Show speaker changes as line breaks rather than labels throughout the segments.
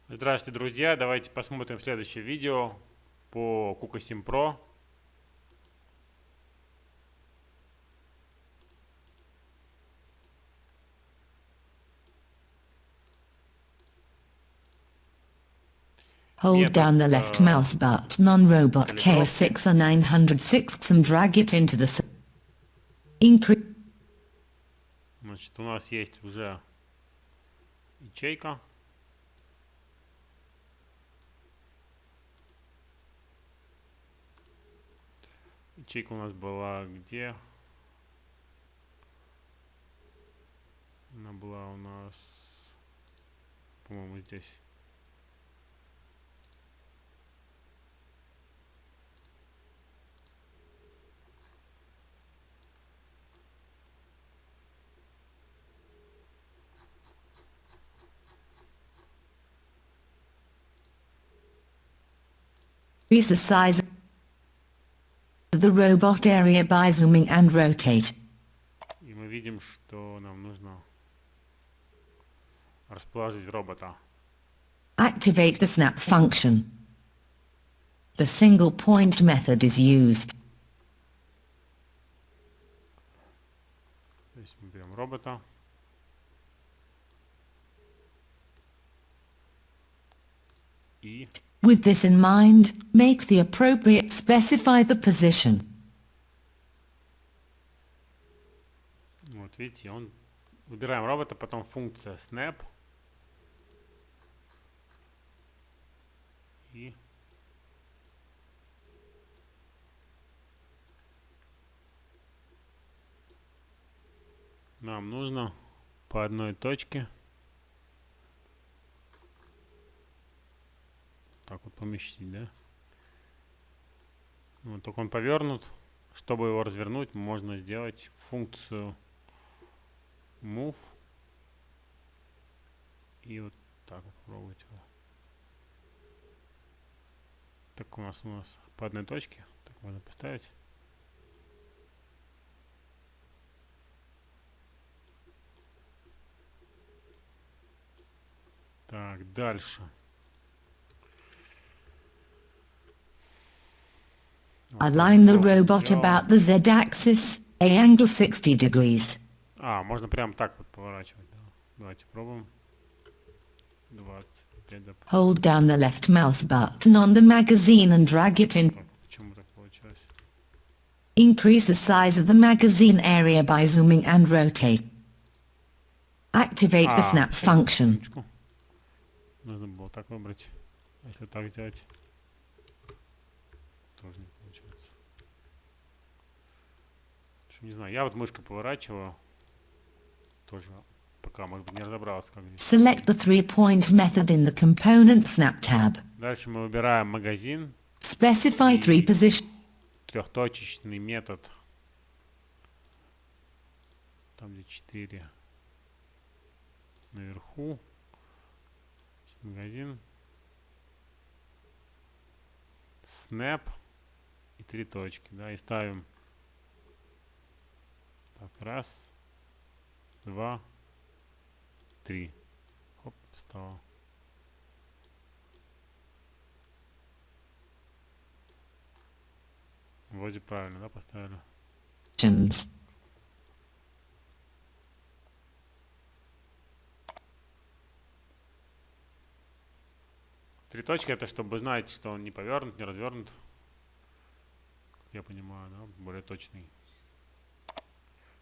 Здравствуйте, друзья! Давайте посмотрим следующее видео по Kuka Sim Pro.
Hold down the left mouse button on robot KO6 or 906 and drag it into the increase.
Значит, у нас есть уже ячейка. Ячейка у нас была где? Она была у нас, по-моему, здесь.
Increase the size of the robot area by zooming and rotate.
И мы видим, что нам нужно расположить робота.
Activate the snap function. The single point method is used.
То есть мы берем робота. И
With this in mind, make the appropriate specify the position.
вот видите, выбираем робота, потом функция snap. И нам нужно по одной точке так вот поместить, да? Вот только он повернут. Чтобы его развернуть, можно сделать функцию move. И вот так вот попробовать его. Так у нас по одной точке. Так можно поставить. Так, дальше.
Align the robot about the Z-axis, a angle 60 degrees.
Можно прям так вот поворачивать. Да. Давайте пробуем. 25.
Hold down the left mouse button on the magazine and drag it in.
Почему так получилось?
Increase the size of the magazine area by zooming and rotate. Activate the snap function.
Нужно было так выбрать. А если так сделать, тоже не получается. Не знаю, я вот мышкой поворачиваю. Тоже пока, может быть, не разобрался, как здесь.
Select the three-point method in the component snap tab.
Дальше мы выбираем магазин.
Specify three positions.
Трехточечный метод. Там где 4 наверху. Магазин. Snap. И 3 точки, да, и ставим. Так, 1, 2, 3. Хоп, встало. Вроде правильно, да, поставили? Три точки — это чтобы знать, что он не повернут, не развернут. Я понимаю, да, более точный.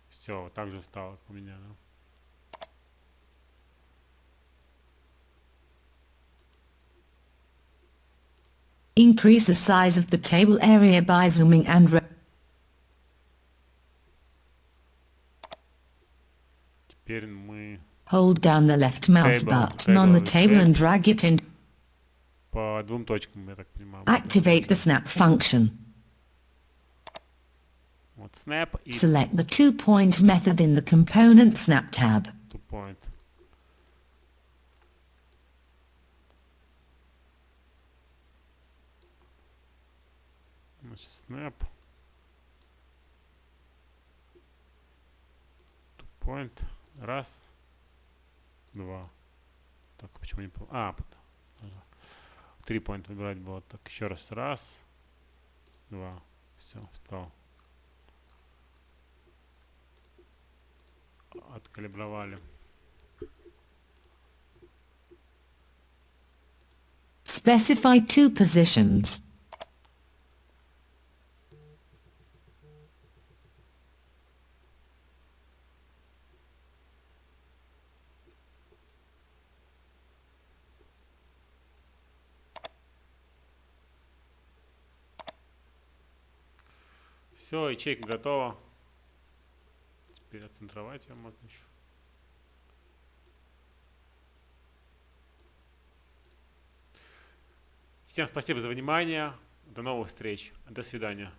Все, так же стало у меня, да.
Increase the size of the table area by zooming and
Теперь мы
hold down the left mouse button on the table and drag it in.
По двум точкам, я так понимаю.
Activate the snap function.
Вот snap и
select the two-point method in the component snap tab.
Two point. Значит, snap. Two point. Раз. Два. Так, почему не... нужно 3 point выбирать было. Так, еще раз. Раз, два. Все, встал. Откалибровали.
Specify 2 positions.
Все, ячейка готова. Теперь отцентровать ее можно еще. Всем спасибо за внимание. До новых встреч. До свидания.